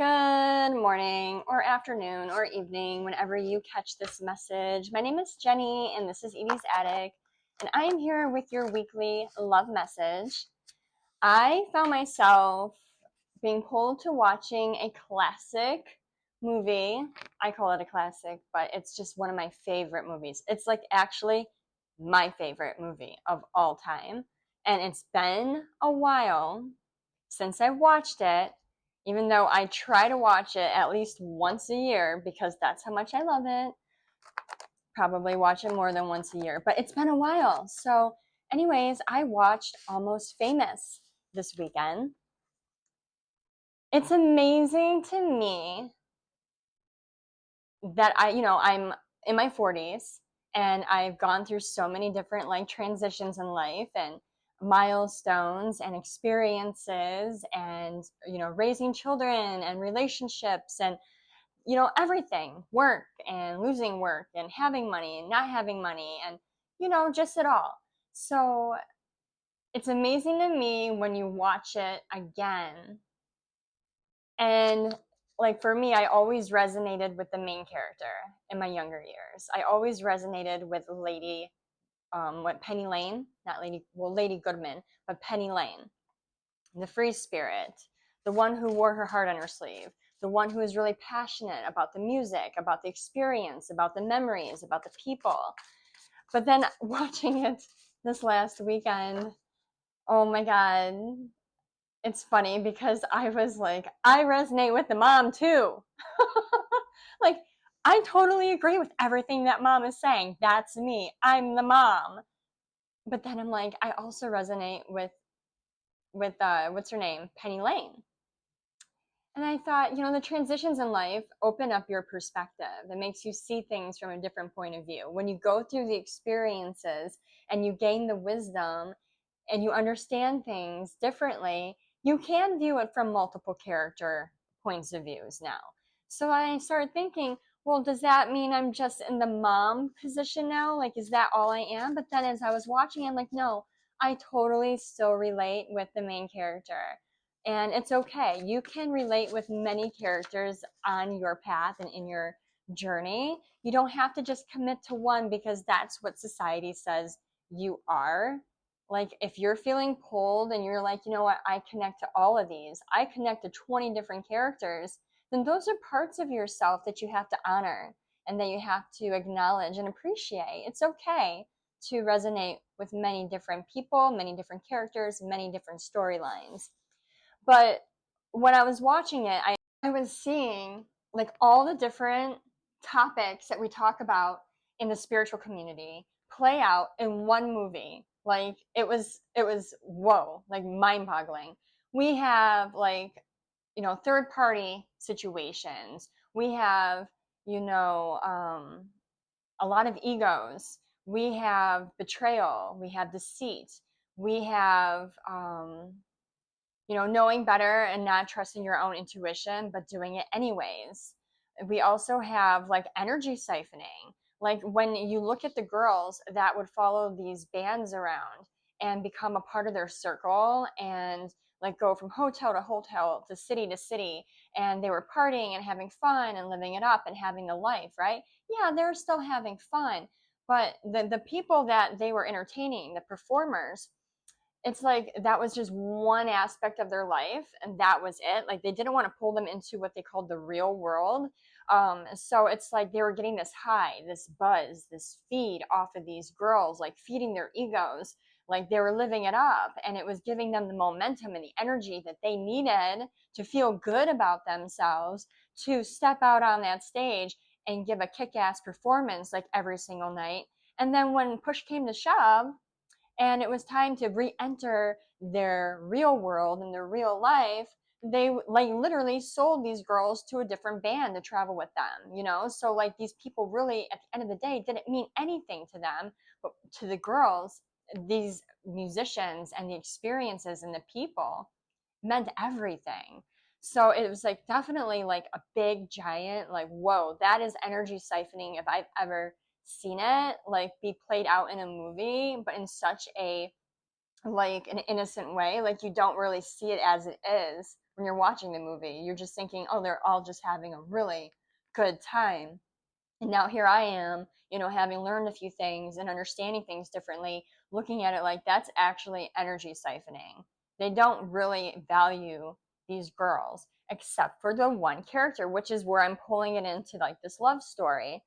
Good morning or afternoon or evening, whenever you catch this message. My name is Jenny, and this is Edie's Attic, and I am here with your weekly love message. I found myself being pulled to watching a classic movie. I call it a classic, but it's just one of my favorite movies. It's like actually my favorite movie of all time, and it's been a while since I've watched it, even though I try to watch it at least once a year because that's how much I love it. Probably watch it more than once a year, but it's been a while. So, anyways, I watched Almost Famous this weekend. It's amazing to me that I'm in my 40s and I've gone through so many different like transitions in life and milestones and experiences and raising children and relationships and everything, work and losing work and having money and not having money and just it all. So it's amazing to me when you watch it again. And like for me, I always resonated with the main character in my younger years. I always resonated with Penny Lane, not Lady, well, Lady Goodman, but Penny Lane, the free spirit, the one who wore her heart on her sleeve, the one who is really passionate about the music, about the experience, about the memories, about the people. But then watching it this last weekend, oh my God, it's funny because I was like, I resonate with the mom too. Like, I totally agree with everything that mom is saying. That's me. I'm the mom. But then I'm like, I also resonate with what's her name? Penny Lane. And I thought, the transitions in life open up your perspective. It makes you see things from a different point of view. When you go through the experiences and you gain the wisdom and you understand things differently, you can view it from multiple character points of views now. So I started thinking, well, does that mean I'm just in the mom position now? Like, is that all I am? But then as I was watching, I'm like, no, I totally still relate with the main character. And it's okay. You can relate with many characters on your path and in your journey. You don't have to just commit to one because that's what society says you are. Like if you're feeling pulled and you're like, you know what, I connect to all of these, I connect to 20 different characters, then those are parts of yourself that you have to honor and that you have to acknowledge and appreciate. It's okay to resonate with many different people, many different characters, many different storylines. But when I was watching it, I was seeing like all the different topics that we talk about in the spiritual community play out in one movie. Like it was whoa, like mind-boggling. We have like, third party situations. We have, you know, um, a lot of egos. We have betrayal. We have deceit. We have knowing better and not trusting your own intuition, but doing it anyways. We also have like energy siphoning. Like when you look at the girls that would follow these bands around and become a part of their circle and like go from hotel to city to city, and they were partying and having fun and living it up and having the life, right? Yeah, they're still having fun, but the people that they were entertaining, the performers, it's like that was just one aspect of their life and that was it. Like they didn't want to pull them into what they called the real world. So it's like they were getting this high, this buzz, this feed off of these girls, like feeding their egos. Like they were living it up and it was giving them the momentum and the energy that they needed to feel good about themselves, to step out on that stage and give a kick-ass performance like every single night. And then when push came to shove, and it was time to re-enter their real world and their real life, they like literally sold these girls to a different band to travel with them. So like these people really at the end of the day didn't mean anything to them, but to the girls, these musicians and the experiences and the people meant everything. So it was like definitely like a big giant, like, whoa, that is energy siphoning if I've ever seen it like be played out in a movie, but in such a like an innocent way. Like you don't really see it as it is. when you're watching the movie. You're just thinking, oh, they're all just having a really good time. And now here I am, having learned a few things and understanding things differently, looking at it like that's actually energy siphoning. They don't really value these girls, except for the one character, which is where I'm pulling it into like this love story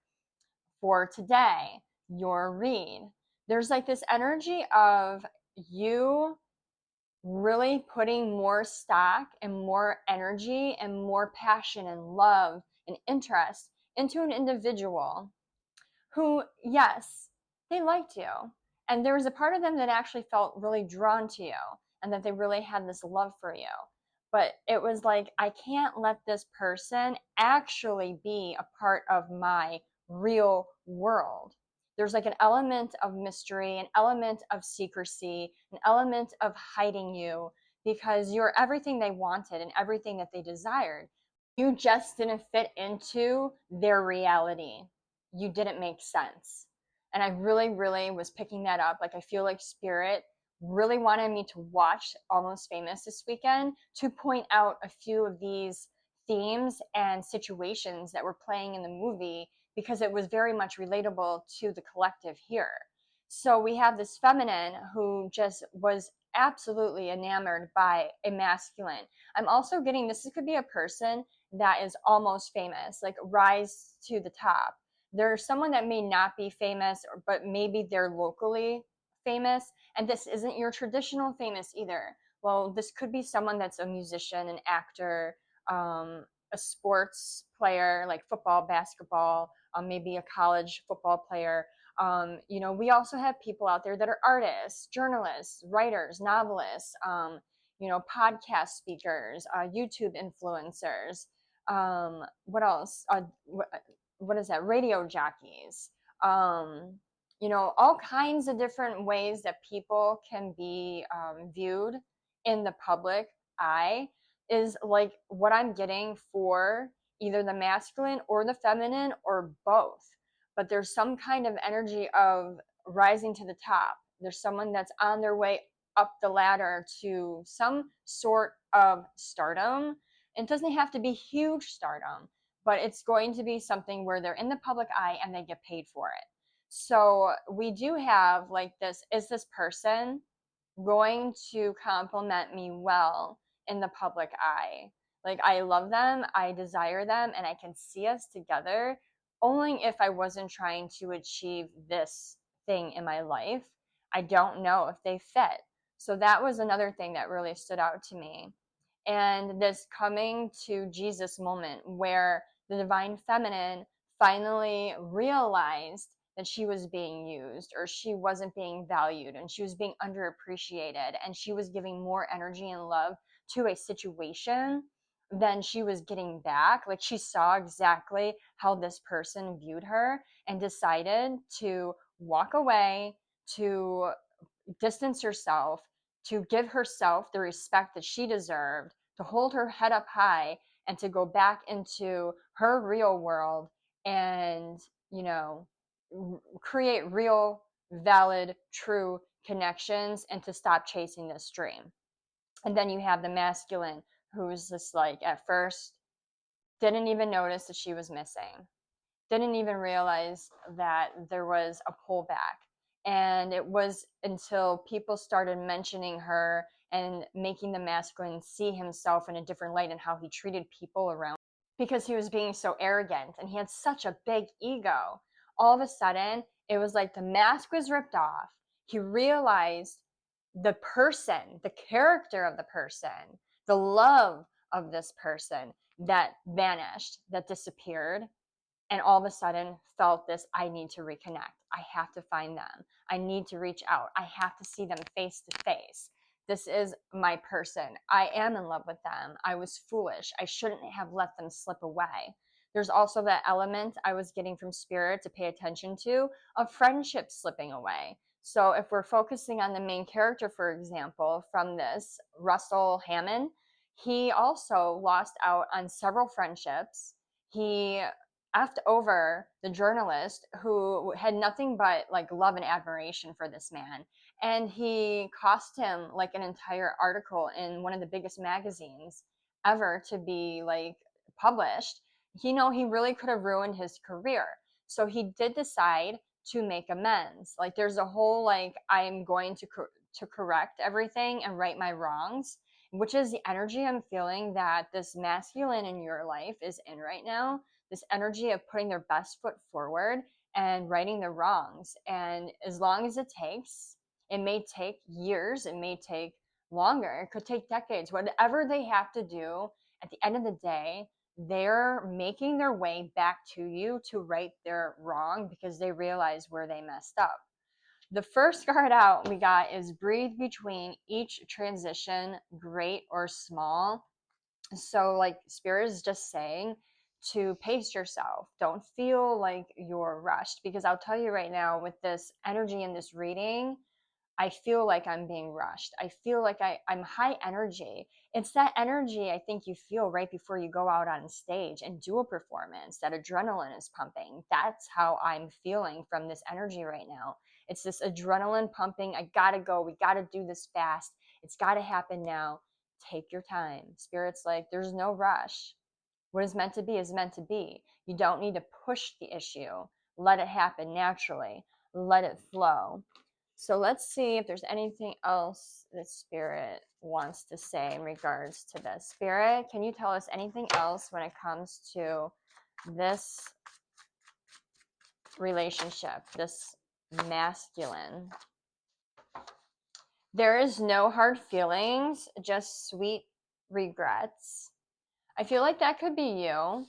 for today, your read. There's like this energy of you really putting more stock and more energy and more passion and love and interest into an individual who, yes, they liked you. And there was a part of them that actually felt really drawn to you and that they really had this love for you. But it was like, I can't let this person actually be a part of my real world. There's like an element of mystery, an element of secrecy, an element of hiding you because you're everything they wanted and everything that they desired. You just didn't fit into their reality. You didn't make sense. And I really, really was picking that up. Like, I feel like Spirit really wanted me to watch Almost Famous this weekend to point out a few of these themes and situations that were playing in the movie because it was very much relatable to the collective here. So we have this feminine who just was absolutely enamored by a masculine. I'm also getting this could be a person that is almost famous, like rise to the top. There's someone that may not be famous, but maybe they're locally famous, and this isn't your traditional famous either. Well, this could be someone that's a musician, an actor, a sports player like football, basketball, maybe a college football player. We also have people out there that are artists, journalists, writers, novelists, podcast speakers, YouTube influencers. What else? What is that? Radio jockeys. All kinds of different ways that people can be viewed in the public eye is like what I'm getting for either the masculine or the feminine or both. But there's some kind of energy of rising to the top. There's someone that's on their way up the ladder to some sort of stardom. It doesn't have to be huge stardom, but it's going to be something where they're in the public eye and they get paid for it. So we do have like this, is this person going to compliment me well in the public eye? Like, I love them, I desire them, and I can see us together only if I wasn't trying to achieve this thing in my life. I don't know if they fit. So that was another thing that really stood out to me. And this coming to Jesus moment where the divine feminine finally realized that she was being used or she wasn't being valued and she was being underappreciated and she was giving more energy and love to a situation than she was getting back. Like, she saw exactly how this person viewed her and decided to walk away, to distance herself, to give herself the respect that she deserved, to hold her head up high, and to go back into her real world and, create real, valid, true connections and to stop chasing this dream. And then you have the masculine who's just like, at first, didn't even notice that she was missing, didn't even realize that there was a pullback. And it was until people started mentioning her and making the masculine see himself in a different light and how he treated people around, because he was being so arrogant and he had such a big ego. All of a sudden, it was like the mask was ripped off. He realized the person, the character of the person, the love of this person that vanished, that disappeared, and all of a sudden felt this, I need to reconnect. I have to find them. I need to reach out. I have to see them face to face. This is my person. I am in love with them. I was foolish. I shouldn't have let them slip away. There's also that element I was getting from Spirit to pay attention to of friendship slipping away. So if we're focusing on the main character, for example, from this, Russell Hammond, he also lost out on several friendships. He effed over the journalist who had nothing but like love and admiration for this man. And he cost him like an entire article in one of the biggest magazines. ever to be like published, he really could have ruined his career. So he did decide to make amends. Like there's a whole like I'm going to correct everything and right my wrongs, which is the energy I'm feeling that this masculine in your life is in right now. This energy of putting their best foot forward and righting their wrongs. And as long as it takes, it may take years, it may take longer, it could take decades, whatever they have to do, at the end of the day, they're making their way back to you to right their wrong because they realize where they messed up. The first card out we got is breathe between each transition, great or small. So, like, Spirit is just saying to pace yourself. Don't feel like you're rushed because I'll tell you right now, with this energy in this reading, I feel like I'm being rushed. I feel like I'm high energy. It's that energy I think you feel right before you go out on stage and do a performance. That adrenaline is pumping. That's how I'm feeling from this energy right now. It's this adrenaline pumping. I gotta go. We gotta do this fast. It's gotta happen now. Take your time. Spirit's like, there's no rush. What is meant to be is meant to be. You don't need to push the issue. Let it happen naturally. Let it flow. So let's see if there's anything else that Spirit wants to say in regards to this. Spirit, can you tell us anything else when it comes to this relationship, this masculine? There is no hard feelings, just sweet regrets. I feel like that could be you.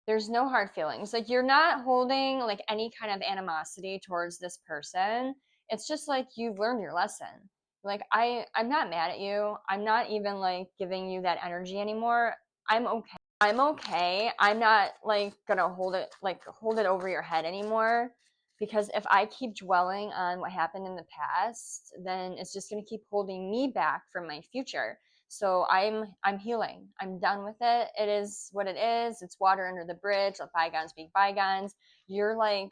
There's no hard feelings. Like you're not holding like any kind of animosity towards this person. It's just like you've learned your lesson. Like I'm not mad at you. I'm not even like giving you that energy anymore. I'm okay. I'm okay. I'm not like gonna hold it over your head anymore, because if I keep dwelling on what happened in the past, then it's just gonna keep holding me back from my future. So I'm healing. I'm done with it. It is what it is. It's water under the bridge. Let bygones be bygones. You're like,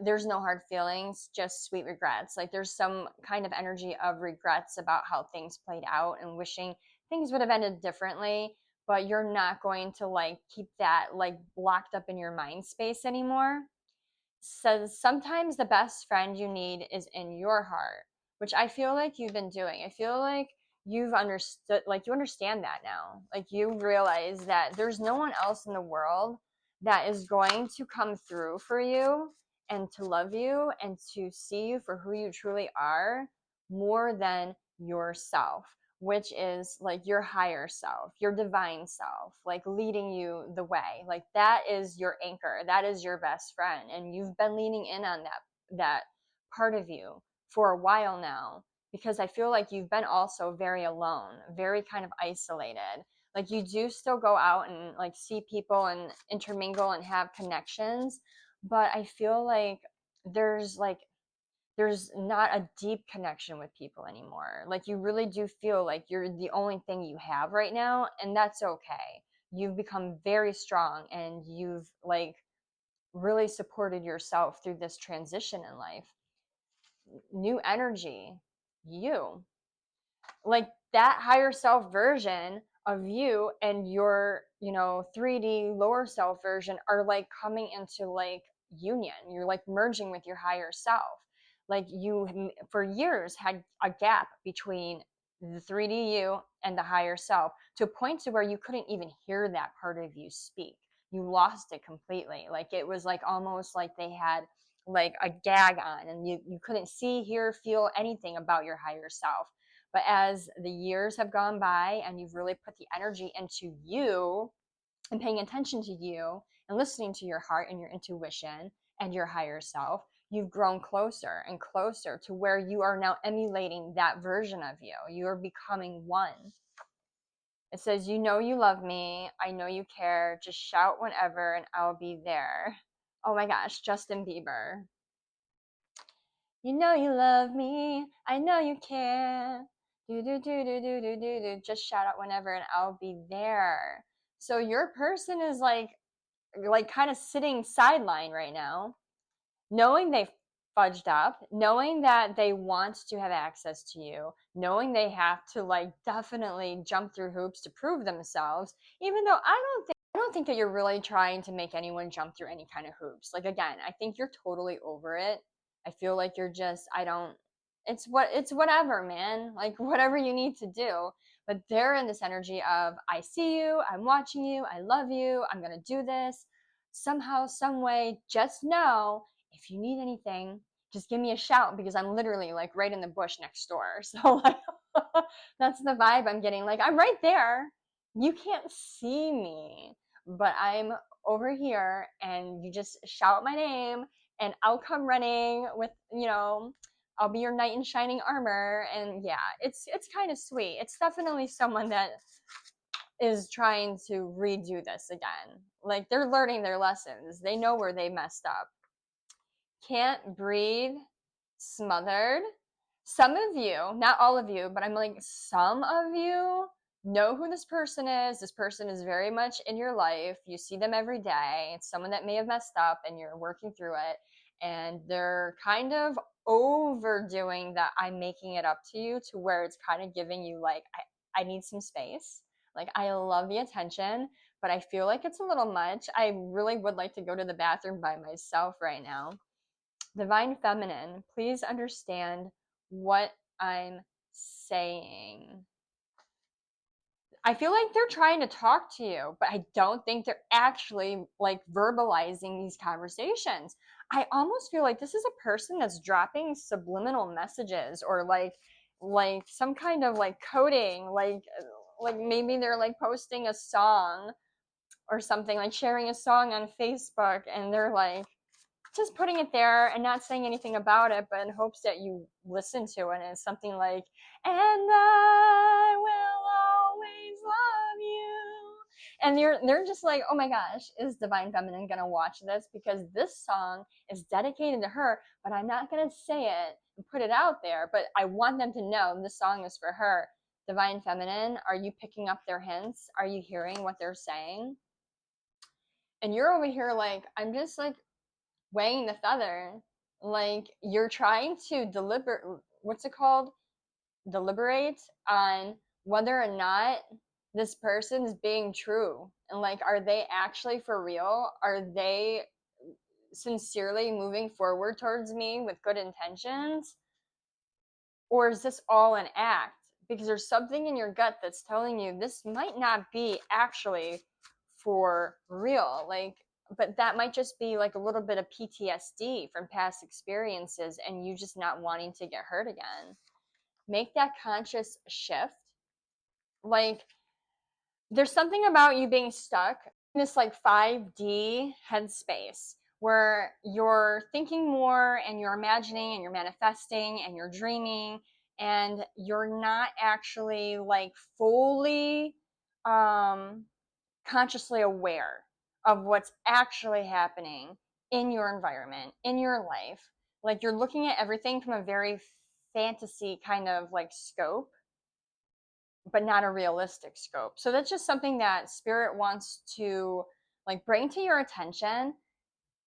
there's no hard feelings, just sweet regrets. Like there's some kind of energy of regrets about how things played out and wishing things would have ended differently, but you're not going to like keep that like locked up in your mind space anymore. So sometimes the best friend you need is in your heart, which I feel like you've been doing. I feel like you've understood, like you understand that now. Like you realize that there's no one else in the world that is going to come through for you and to love you and to see you for who you truly are more than yourself, which is like your higher self, your divine self, like leading you the way. Like that is your anchor. That is your best friend. And you've been leaning in on that part of you for a while now, because I feel like you've been also very alone, very kind of isolated. Like you do still go out and like see people and intermingle and have connections, but I feel like there's like there's not a deep connection with people anymore. Like you really do feel like you're the only thing you have right now, and that's okay. You've become very strong and you've like really supported yourself through this transition in life. New energy, you. Like that higher self version of you and your, 3D lower self version are like coming into like union. You're like merging with your higher self. Like you for years had a gap between the 3D you and the higher self, to a point to where you couldn't even hear that part of you speak. You lost it completely. Like it was like almost like they had like a gag on, and you couldn't see, hear, feel anything about your higher self. But as the years have gone by and you've really put the energy into you and paying attention to you and listening to your heart and your intuition and your higher self, you've grown closer and closer to where you are now emulating that version of you. You are becoming one. It says, you know you love me. I know you care. Just shout whenever and I'll be there. Oh my gosh, Justin Bieber. You know you love me. I know you care. Do do do do do do do do. Just shout out whenever and I'll be there. So your person is like kind of sitting sideline right now, knowing they fudged up, knowing that they want to have access to you, knowing they have to like definitely jump through hoops to prove themselves, even though I don't think that you're really trying to make anyone jump through any kind of hoops. Like again, I think you're totally over it. I feel like you're just I don't it's whatever, man. Like whatever you need to do. But they're in this energy of I see you, I'm watching you, I love you, I'm going to do this. Somehow, some way, just know if you need anything, just give me a shout because I'm literally like right in the bush next door. So like that's the vibe I'm getting. Like I'm right there. You can't see me, but I'm over here and you just shout my name and I'll come running with, I'll be your knight in shining armor. And yeah, it's kind of sweet. It's definitely someone that is trying to redo this again. Like they're learning their lessons. They know where they messed up. Can't breathe, smothered. Some of you, not all of you, but I'm like, some of you know who this person is. This person is very much in your life. You see them every day. It's someone that may have messed up and you're working through it. And they're kind of overdoing that I'm making it up to you to where it's kind of giving you like, I need some space. Like, I love the attention, but I feel like it's a little much. I really would like to go to the bathroom by myself right now. Divine Feminine, please understand what I'm saying. I feel like they're trying to talk to you, but I don't think they're actually like verbalizing these conversations. I almost feel like this is a person that's dropping subliminal messages or like some kind of like coding, like maybe they're like posting a song or something, like sharing a song on Facebook and they're like just putting it there and not saying anything about it, but in hopes that you listen to it. And it's something like, and I will always love you. And they're just like, oh my gosh, is Divine Feminine gonna watch this? Because this song is dedicated to her, but I'm not gonna say it and put it out there. But I want them to know this song is for her. Divine Feminine, are you picking up their hints? Are you hearing what they're saying? And you're over here like, I'm just like weighing the feather. Like you're trying to what's it called? Deliberate on whether or not this person's being true. And like, are they actually for real? Are they sincerely moving forward towards me with good intentions? Or is this all an act? Because there's something in your gut that's telling you this might not be actually for real. Like, but that might just be like a little bit of PTSD from past experiences and you just not wanting to get hurt again. Make that conscious shift. Like, there's something about you being stuck in this like 5D headspace where you're thinking more and you're imagining and you're manifesting and you're dreaming and you're not actually like fully consciously aware of what's actually happening in your environment, in your life. Like you're looking at everything from a very fantasy kind of like scope, but not a realistic scope. So that's just something that spirit wants to like bring to your attention.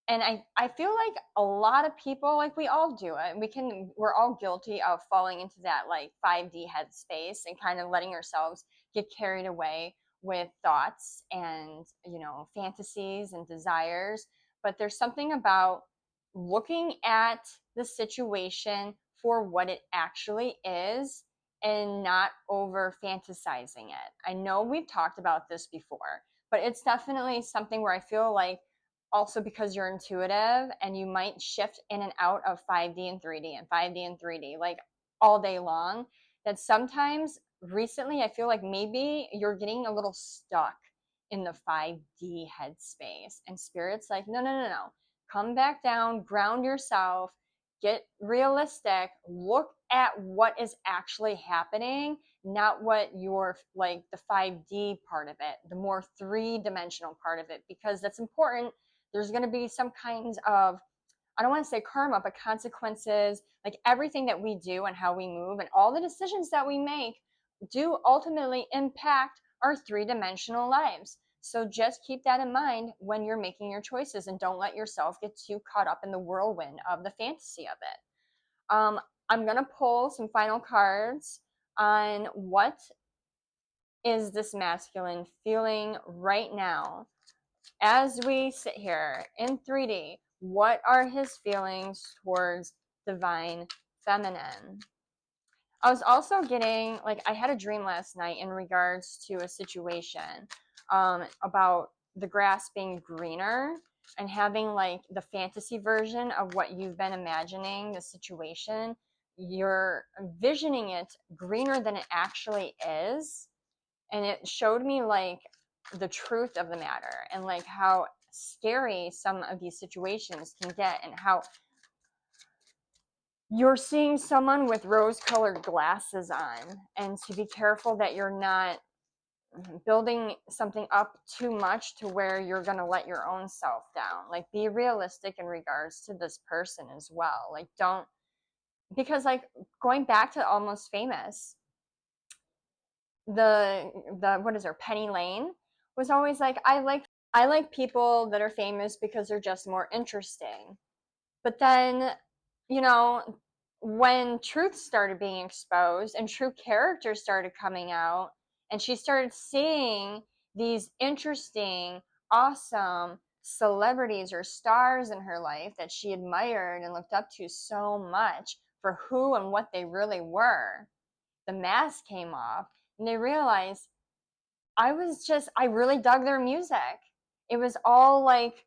And I feel like a lot of people, like we all do it. We're all guilty of falling into that like 5D headspace and kind of letting ourselves get carried away with thoughts and, fantasies and desires. But there's something about looking at the situation for what it actually is and not over fantasizing it. I know we've talked about this before, but it's definitely something where I feel like also because you're intuitive and you might shift in and out of 5D and 3D and 5D and 3D like all day long, that sometimes recently I feel like maybe you're getting a little stuck in the 5D headspace and spirit's like, no, no, no, no. Come back down, ground yourself, get realistic, look at what is actually happening, not what you're like the 5D part of it, the more three-dimensional part of it, because that's important. There's going to be some kinds of, I don't want to say karma, but consequences. Like everything that we do and how we move and all the decisions that we make do ultimately impact our three-dimensional lives. So just keep that in mind when you're making your choices, and don't let yourself get too caught up in the whirlwind of the fantasy of it. I'm going to pull some final cards on what is this masculine feeling right now as we sit here in 3D. What are his feelings towards divine feminine? I was also getting, like, I had a dream last night in regards to a situation about the grass being greener and having like the fantasy version of what you've been imagining the situation. You're envisioning it greener than it actually is. And it showed me like the truth of the matter and like how scary some of these situations can get, and how you're seeing someone with rose-colored glasses on, and to be careful that you're not building something up too much to where you're going to let your own self down. Like, be realistic in regards to this person as well. Like, don't, because like going back to Almost Famous, the what is her, Penny Lane, was always like, I like people that are famous because they're just more interesting. But then, you know, when truth started being exposed and true characters started coming out, and she started seeing these interesting, awesome celebrities or stars in her life that she admired and looked up to so much for who and what they really were, the mask came off, and they realized I really dug their music. It was all like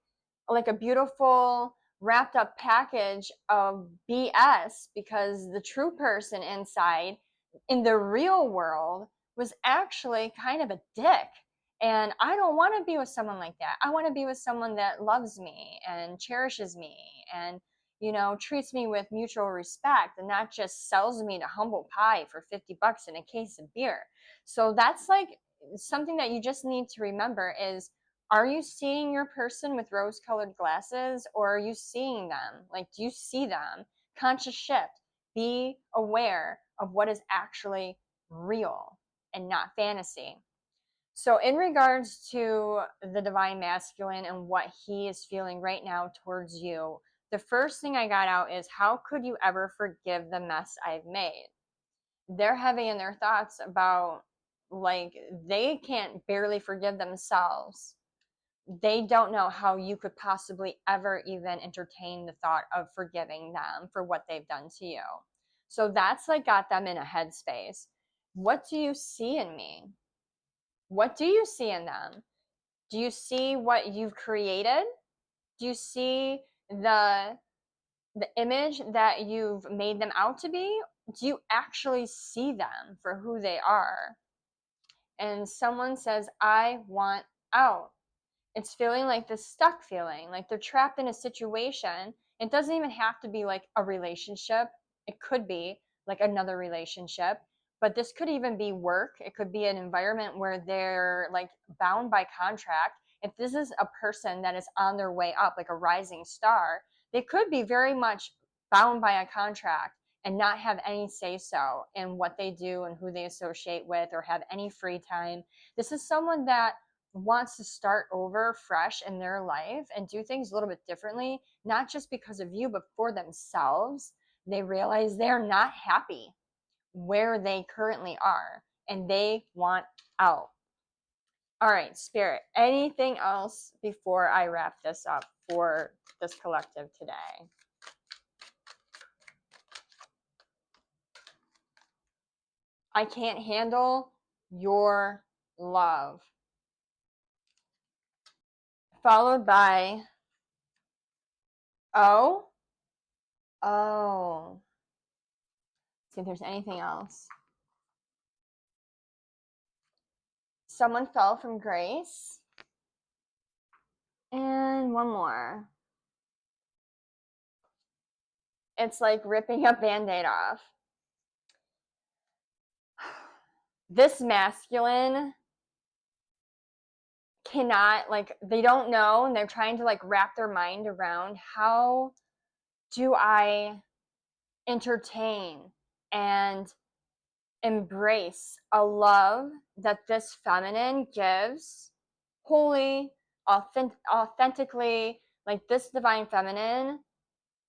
a beautiful wrapped up package of BS, because the true person inside in the real world was actually kind of a dick. And I don't want to be with someone like that. I want to be with someone that loves me and cherishes me and, you know, treats me with mutual respect, and not just sells me to humble pie for $50 in a case of beer. So that's like something that you just need to remember is, are you seeing your person with rose colored glasses, or are you seeing them? Like, do you see them? Conscious shift. Be aware of what is actually real and not fantasy. So, in regards to the divine masculine and what he is feeling right now towards you, the first thing I got out is, how could you ever forgive the mess I've made? They're heavy in their thoughts about, like, they can't barely forgive themselves. They don't know how you could possibly ever even entertain the thought of forgiving them for what they've done to you. So that's like got them in a headspace. What do you see in me? What do you see in them? Do you see what you've created? Do you see the image that you've made them out to be? Do you actually see them for who they are? And someone says, I want out. It's feeling like this stuck feeling, like they're trapped in a situation. It doesn't even have to be like a relationship. It could be like another relationship, but this could even be work. It could be an environment where they're like bound by contract. If this is a person that is on their way up, like a rising star, they could be very much bound by a contract and not have any say so in what they do and who they associate with, or have any free time. This is someone that wants to start over fresh in their life and do things a little bit differently, not just because of you, but for themselves. They realize they're not happy where they currently are and they want out. All right, Spirit, anything else before I wrap this up for this collective today? I can't handle your love. Followed by, oh, oh. See if there's anything else. Someone fell from grace. And one more. It's like ripping a band-aid off. This masculine cannot, like, they don't know, and they're trying to like wrap their mind around, how do I entertain and embrace a love that this feminine gives wholly, authentically, like this divine feminine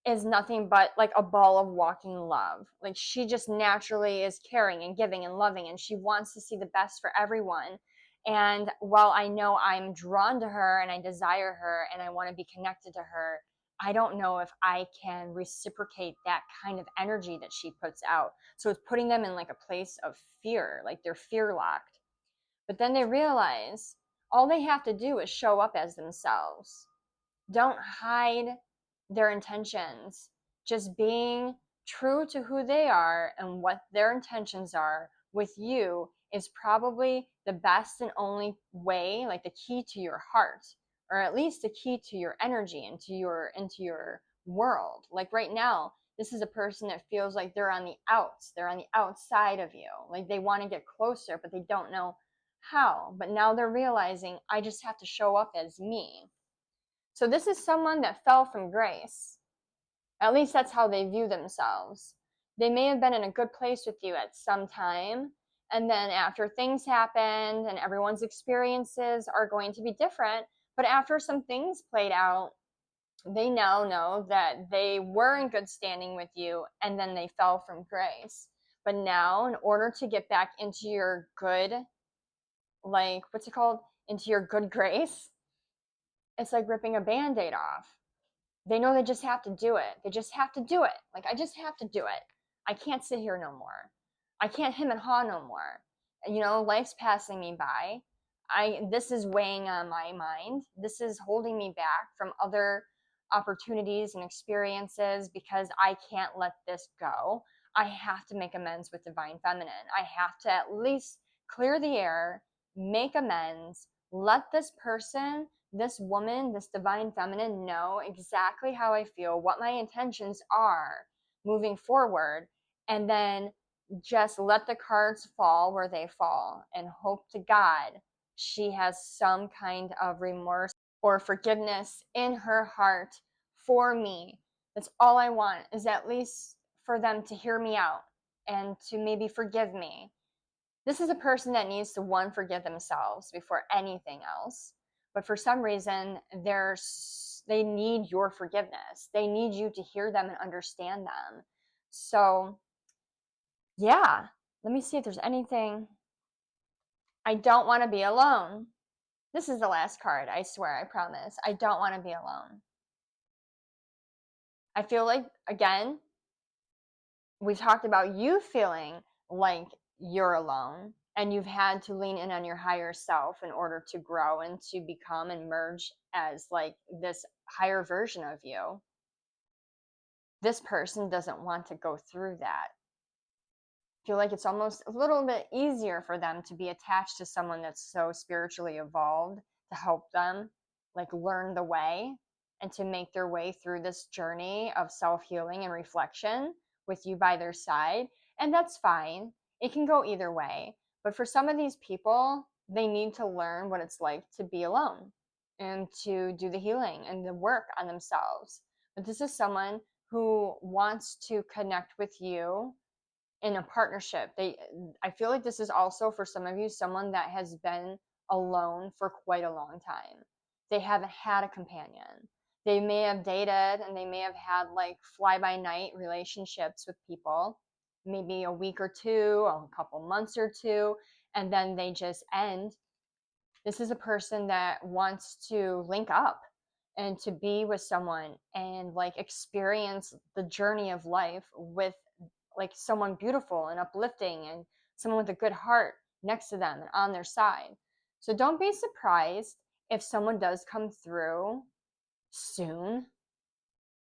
is nothing but like a ball of walking love. Like she just naturally is caring and giving and loving, and she wants to see the best for everyone. And while I know I'm drawn to her and I desire her and I want to be connected to her, I don't know if I can reciprocate that kind of energy that she puts out. So it's putting them in like a place of fear, like they're fear locked. But then they realize all they have to do is show up as themselves. Don't hide their intentions. Just being true to who they are and what their intentions are with you is probably the best and only way, like the key to your heart, or at least the key to your energy into your world. Like right now, this is a person that feels like they're on the outs, they're on the outside of you. Like they want to get closer, but they don't know how. But now they're realizing I just have to show up as me. So this is someone that fell from grace. At least that's how they view themselves. They may have been in a good place with you at some time, and then after things happened and everyone's experiences are going to be different, but after some things played out, they now know that they were in good standing with you and then they fell from grace. But now, in order to get back into your good, like, what's it called? Into your good grace, it's like ripping a band aid off. They know they just have to do it. They just have to do it. Like, I just have to do it. I can't sit here no more. I can't hem and haw no more. You know, life's passing me by. This is weighing on my mind. This is holding me back from other opportunities and experiences because I can't let this go. I have to make amends with divine feminine. I have to at least clear the air, make amends, let this person, this woman, this divine feminine know exactly how I feel, what my intentions are moving forward, and then just let the cards fall where they fall and hope to God she has some kind of remorse or forgiveness in her heart for me. That's all I want, is at least for them to hear me out and to maybe forgive me. This is a person that needs to, one, forgive themselves before anything else. But for some reason, they need your forgiveness. They need you to hear them and understand them. So, yeah, let me see if there's anything. I don't want to be alone. This is the last card, I swear, I promise. I don't want to be alone. I feel like, again, we've talked about you feeling like you're alone and you've had to lean in on your higher self in order to grow and to become and merge as like this higher version of you. This person doesn't want to go through that. I feel like it's almost a little bit easier for them to be attached to someone that's so spiritually evolved to help them like learn the way and to make their way through this journey of self-healing and reflection with you by their side. And that's fine. It can go either way. But for some of these people, they need to learn what it's like to be alone and to do the healing and the work on themselves. But this is someone who wants to connect with you in a partnership. I feel like this is also for some of you someone that has been alone for quite a long time. They haven't had a companion. They may have dated and they may have had like fly by night relationships with people, maybe a week or two, a couple months or two, and then they just end. This is a person that wants to link up and to be with someone and like experience the journey of life with like someone beautiful and uplifting and someone with a good heart next to them and on their side. So don't be surprised if someone does come through soon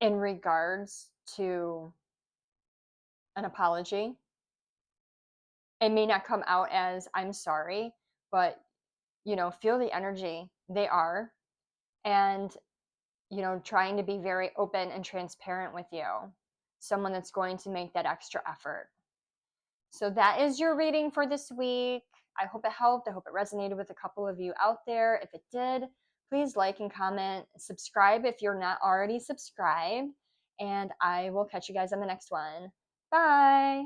in regards to an apology. It may not come out as I'm sorry, but you know, feel the energy. They are. And you know, trying to be very open and transparent with you. Someone that's going to make that extra effort. So that is your reading for this week. I hope it helped. I hope it resonated with a couple of you out there. If it did, please like and comment, subscribe if you're not already subscribed, and I will catch you guys on the next one. Bye.